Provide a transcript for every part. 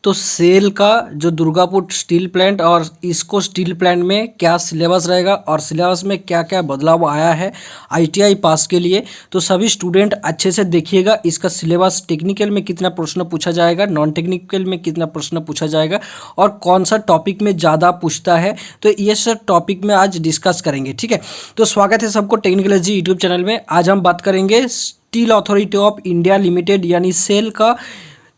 तो सेल का जो दुर्गापुर स्टील प्लांट और इसको स्टील प्लांट में क्या सिलेबस रहेगा और सिलेबस में क्या क्या बदलाव आया है आईटीआई पास के लिए, तो सभी स्टूडेंट अच्छे से देखिएगा। इसका सिलेबस टेक्निकल में कितना प्रश्न पूछा जाएगा, नॉन टेक्निकल में कितना प्रश्न पूछा जाएगा और कौन सा टॉपिक में ज़्यादा पूछता है, तो ये सब टॉपिक में आज डिस्कस करेंगे। ठीक है, तो स्वागत है सबको टेक्निकलॉजी यूट्यूब चैनल में। आज हम बात करेंगे steel authority of India limited यानी सेल का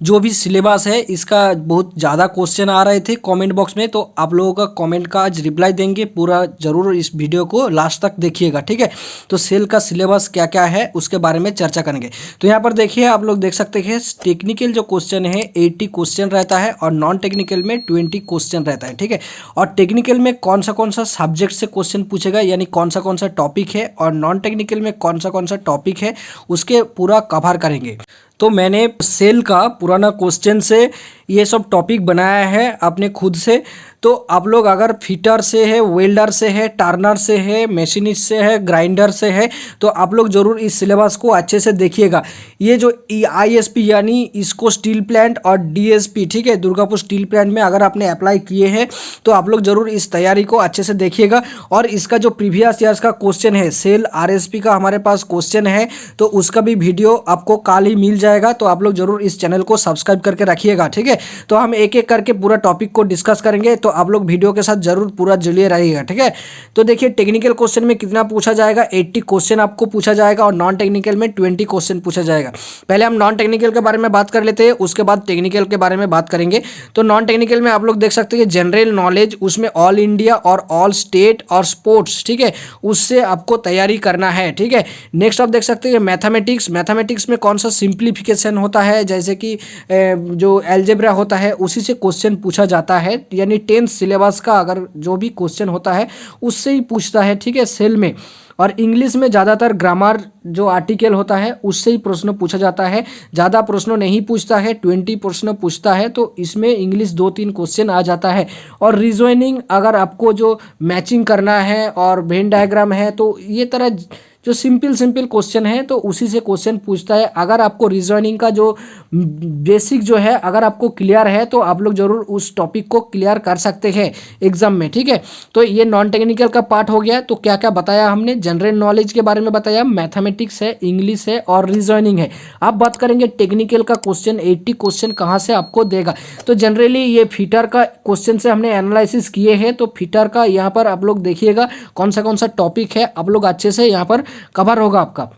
जो भी सिलेबस है। इसका बहुत ज़्यादा क्वेश्चन आ रहे थे कमेंट बॉक्स में, तो आप लोगों का कमेंट का आज रिप्लाई देंगे। पूरा ज़रूर इस वीडियो को लास्ट तक देखिएगा। ठीक है, तो सेल का सिलेबस क्या क्या है उसके बारे में चर्चा करेंगे। तो यहाँ पर देखिए, आप लोग देख सकते हैं टेक्निकल जो क्वेश्चन है 80 क्वेश्चन रहता है और नॉन टेक्निकल में 20 क्वेश्चन रहता है। ठीक है, और टेक्निकल में कौन सा सब्जेक्ट से क्वेश्चन पूछेगा यानी कौन सा टॉपिक है, और नॉन टेक्निकल में कौन सा टॉपिक है उसके पूरा कवर करेंगे। तो मैंने सेल का पुराना क्वेश्चन से ये सब टॉपिक बनाया है अपने खुद से। तो आप लोग अगर फिटर से है, वेल्डर से है, टर्नर से है, मशीनिस्ट से है, ग्राइंडर से है, तो आप लोग ज़रूर इस सिलेबस को अच्छे से देखिएगा। ये जो आईएसपी यानी इसको स्टील प्लांट और डीएसपी, ठीक है, दुर्गापुर स्टील प्लांट में अगर आपने अप्लाई किए हैं तो आप लोग ज़रूर इस तैयारी को अच्छे से देखिएगा। और इसका जो प्रीवियस ईयर्स का क्वेश्चन है, सेल आरएसपी का हमारे पास क्वेश्चन है, तो उसका भी वीडियो आपको कल ही मिल जाएगा। तो आप लोग ज़रूर इस चैनल को सब्सक्राइब करके रखिएगा। ठीक है, तो हम एक एक करके पूरा टॉपिक को डिस्कस करेंगे, तो आप लोग वीडियो के साथ जरूर पूरा जुड़े रहिएगा। ठीक है, तो देखिए टेक्निकल क्वेश्चन में कितना पूछा जाएगा, 80 क्वेश्चन आपको पूछा जाएगा और नॉन टेक्निकल में 20 क्वेश्चन पूछा जाएगा। पहले हम नॉन टेक्निकल के बारे में बात कर लेते हैं, उसके बाद टेक्निकल के बारे में बात करेंगे। तो नॉन टेक्निकल में आप लोग देख सकते हैं जनरल नॉलेज, उसमें ऑल इंडिया और ऑल स्टेट और स्पोर्ट्स, ठीक है, उससे आपको तैयारी करना है। ठीक है, नेक्स्ट आप देख सकते हैं मैथमेटिक्स। मैथमेटिक्स में कौन सा सिंप्लीफिकेशन होता है, जैसे कि जो एलजेब्रा होता है उसी से क्वेश्चन पूछा जाता है, यानी 10th सिलेबस का अगर जो भी क्वेश्चन होता है उससे ही पूछता है। ठीक है, सेल में। और इंग्लिश में ज़्यादातर ग्रामर जो आर्टिकल होता है उससे ही प्रश्न पूछा जाता है, ज़्यादा प्रश्न नहीं पूछता है, 20 प्रश्न पूछता है। तो इसमें इंग्लिश 2-3 क्वेश्चन आ जाता है। और रीजनिंग अगर आपको जो मैचिंग करना है और वेन डायग्राम है, तो ये तरह जो सिंपल क्वेश्चन है तो उसी से क्वेश्चन पूछता है। अगर आपको रीजनिंग का जो बेसिक जो है अगर आपको क्लियर है तो आप लोग जरूर उस टॉपिक को क्लियर कर सकते हैं एग्जाम में। ठीक है, तो ये नॉन टेक्निकल का पार्ट हो गया। तो क्या क्या बताया हमने, जनरल नॉलेज के बारे में बताया, मैथमेटिक्स है, इंग्लिश है और रीजनिंग है। आप बात करेंगे टेक्निकल का क्वेश्चन 80 क्वेश्चन कहाँ से आपको देगा। तो जनरली ये फिटर का क्वेश्चन से हमने एनालिसिस किए हैं। तो फिटर का यहाँ पर आप लोग देखिएगा कौन सा टॉपिक है, आप लोग अच्छे से यहाँ पर कवर होगा आपका।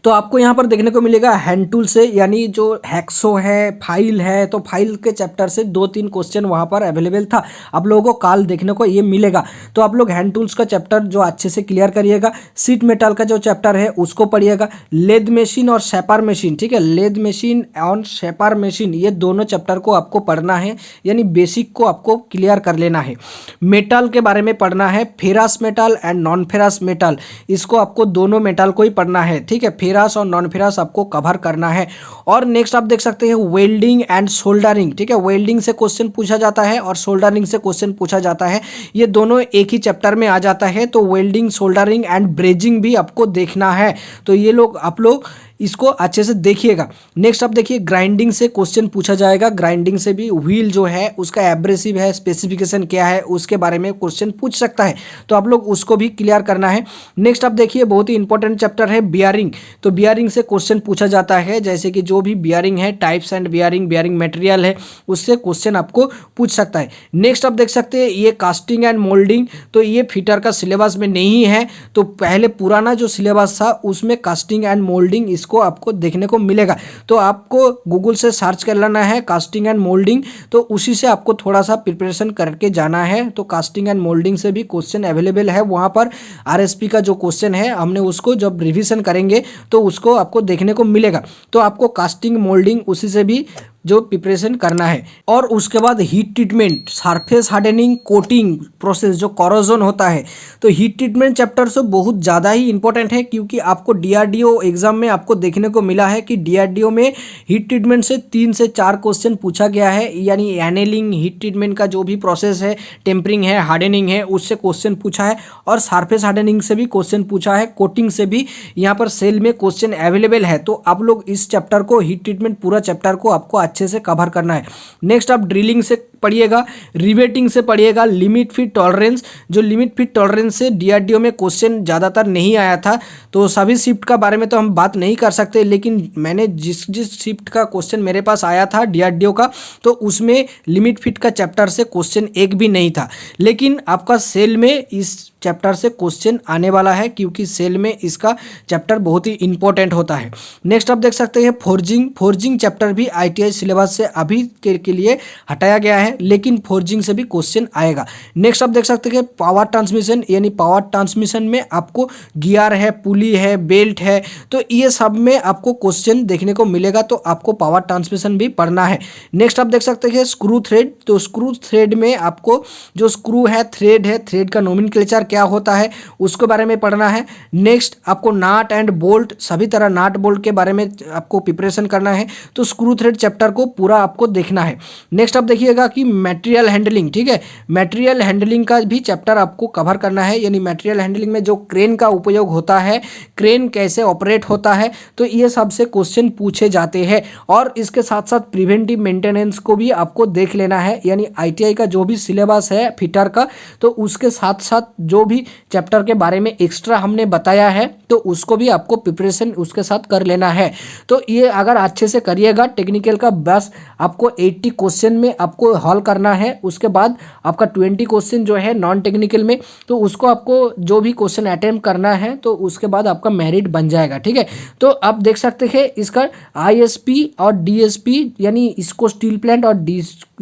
तो आपको यहाँ पर देखने को मिलेगा हैंड टूल से, यानी जो हैक्सो है, फाइल है, तो फाइल के चैप्टर से 2-3 क्वेश्चन वहाँ पर अवेलेबल था, आप लोगों को कल देखने को ये मिलेगा। तो आप लोग हैंड टूल्स का चैप्टर जो अच्छे से क्लियर करिएगा। सीट मेटल का जो चैप्टर है उसको पढ़िएगा। लेद मशीन और शेपर मशीन, ठीक है, लेद मशीन और शेपर मशीन, ये दोनों चैप्टर को आपको पढ़ना है, यानी बेसिक को आपको क्लियर कर लेना है। मेटल के बारे में पढ़ना है, ferrous metal and non ferrous metal, इसको आपको दोनों मेटल को ही पढ़ना है। ठीक है, फेरस और नॉन फेरस आपको कवर करना है। और नेक्स्ट आप देख सकते हैं वेल्डिंग एंड सोल्डरिंग। ठीक है, वेल्डिंग से क्वेश्चन पूछा जाता है और सोल्डरिंग से क्वेश्चन पूछा जाता है, ये दोनों एक ही चैप्टर में आ जाता है। तो वेल्डिंग, सोल्डरिंग एंड ब्रेजिंग भी आपको देखना है। तो ये लोग आप लोग इसको अच्छे से देखिएगा। नेक्स्ट आप देखिए ग्राइंडिंग से क्वेश्चन पूछा जाएगा। ग्राइंडिंग से भी व्हील जो है उसका एब्रेसिव है, स्पेसिफिकेशन क्या है, उसके बारे में क्वेश्चन पूछ सकता है। तो आप लोग उसको भी क्लियर करना है। नेक्स्ट आप देखिए बहुत ही इंपॉर्टेंट चैप्टर है बियरिंग। तो बियरिंग से क्वेश्चन पूछा जाता है, जैसे कि जो भी बियरिंग है, types and bearing, bearing material है, उससे क्वेश्चन आपको पूछ सकता है। नेक्स्ट आप देख सकते हैं ये कास्टिंग एंड मोल्डिंग। तो ये फिटर का सिलेबस में नहीं है, तो पहले पुराना जो सिलेबस था उसमें कास्टिंग एंड मोल्डिंग इसको आपको देखने को मिलेगा। तो आपको गूगल से सर्च कर लेना है कास्टिंग एंड मोल्डिंग, तो उसी से आपको थोड़ा सा प्रिपरेशन करके जाना है। तो कास्टिंग एंड मोल्डिंग से भी क्वेश्चन अवेलेबल है वहाँ पर। आरएसपी का जो क्वेश्चन है हमने उसको जब रिवीजन करेंगे तो उसको आपको देखने को मिलेगा। तो आपको कास्टिंग मोल्डिंग उसी से भी जो प्रिपरेशन करना है। और उसके बाद heat treatment, surface hardening, coating process, जो कॉरोजन होता है, तो हीट ट्रीटमेंट चैप्टर से बहुत ज़्यादा ही इंपॉर्टेंट है, क्योंकि आपको डीआरडीओ एग्जाम में आपको देखने को मिला है कि डीआरडीओ में हीट ट्रीटमेंट से 3 से 4 क्वेश्चन पूछा गया है, यानी एनेलिंग, हीट ट्रीटमेंट का जो भी प्रोसेस है, टेम्परिंग है, हार्डनिंग है, उससे क्वेश्चन पूछा है। और सरफेस हार्डनिंग से भी क्वेश्चन पूछा है, कोटिंग से भी यहाँ पर सेल में क्वेश्चन अवेलेबल है। तो आप लोग इस चैप्टर को, हीट ट्रीटमेंट पूरा चैप्टर को आपको अच्छे से कवर करना है। नेक्स्ट आप ड्रिलिंग से पढ़िएगा, रिवेटिंग से पढ़िएगा, लिमिट फिट टॉलरेंस, जो लिमिट फिट टॉलरेंस से डीआरडीओ में क्वेश्चन ज़्यादातर नहीं आया था, तो सभी शिफ्ट का बारे में तो हम बात नहीं कर सकते, लेकिन मैंने जिस शिफ्ट का क्वेश्चन मेरे पास आया था डीआरडीओ का, तो उसमें लिमिट फिट का चैप्टर से क्वेश्चन एक भी नहीं था। लेकिन आपका सेल में इस चैप्टर से क्वेश्चन आने वाला है, क्योंकि सेल में इसका चैप्टर बहुत ही इंपॉर्टेंट होता है। नेक्स्ट आप देख सकते हैं फोर्जिंग चैप्टर भी आईटीआई सिलेबस से अभी के लिए हटाया गया है, लेकिन फोर्जिंग से भी क्वेश्चन आएगा। नेक्स्ट आप देख सकते हैं पावर ट्रांसमिशन, यानी पावर ट्रांसमिशन में आपको गियर है, पुली है, बेल्ट है, तो ये सब में आपको क्वेश्चन देखने को मिलेगा, तो आपको पावर ट्रांसमिशन भी पढ़ना है। नेक्स्ट आप देख सकते हैं स्क्रू थ्रेड, तो स्क्रू थ्रेड में आपको जो स्क्रू है, थ्रेड का नोमेनक्लेचर क्या होता है उसके बारे में पढ़ना है। नेक्स्ट आपको नाट एंड बोल्ट, सभी तरह नाट बोल्ट के बारे में आपको प्रिपरेशन करना है, तो स्क्रू थ्रेड चैप्टर को पूरा आपको देखना है। नेक्स्ट आप देखिएगा कि मटेरियल हैंडलिंग, ठीक है, मटेरियल हैंडलिंग का भी चैप्टर आपको कवर करना है, यानी मटेरियल हैंडलिंग में जो क्रेन का उपयोग होता है, क्रेन कैसे ऑपरेट होता है, तो ये सबसे क्वेश्चन पूछे जाते हैं। और इसके साथ साथ प्रिवेंटिव मेंटेनेंस को भी आपको देख लेना है, यानी आईटीआई का जो भी सिलेबस है फिटर का, तो उसके साथ साथ जो भी चैप्टर के बारे में एक्स्ट्रा हमने बताया है, तो उसको भी आपको प्रिपरेशन उसके साथ कर लेना है। तो ये अगर अच्छे से करिएगा, टेक्निकल का बस आपको 80 क्वेश्चन में आपको हल करना है, उसके बाद आपका 20 क्वेश्चन जो है नॉन टेक्निकल में, तो उसको आपको जो भी क्वेश्चन अटेम्प्ट करना है, तो उसके बाद आपका मेरिट बन जाएगा, ठीक है। तो आप देख सकते हैं इसका आईएसपी और डीएसपी, यानी इसको स्टील प्लांट और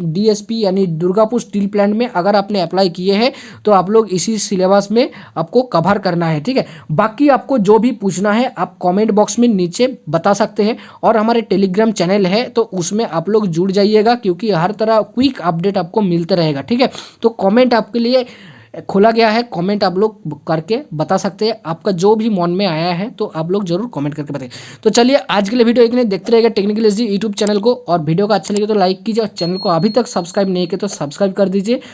डीएसपी यानी दुर्गापुर स्टील प्लांट में अगर आपने अप्लाई किए हैं, तो आप लोग इसी सिलेबस में आपको कवर करना है, ठीक है। बाकी आपको जो भी पूछना है आप कमेंट बॉक्स में नीचे बता सकते हैं, और हमारे टेलीग्राम चैनल है तो उसमें आप लोग जुड़ जाइएगा, क्योंकि हर तरह क्विक अपडेट आपको मिलते रहेगा, ठीक है। तो कमेंट आपके लिए खोला गया है, कमेंट आप लोग करके बता सकते हैं, आपका जो भी मन में आया है तो आप लोग जरूर कमेंट करके बताइए। तो चलिए आज के लिए वीडियो इतने, देखते रहेगा टेक्निकल एसजी यूट्यूब चैनल को, और वीडियो का अच्छा लगे तो लाइक कीजिए, और चैनल को अभी तक सब्सक्राइब नहीं किया तो सब्सक्राइब कर दीजिए।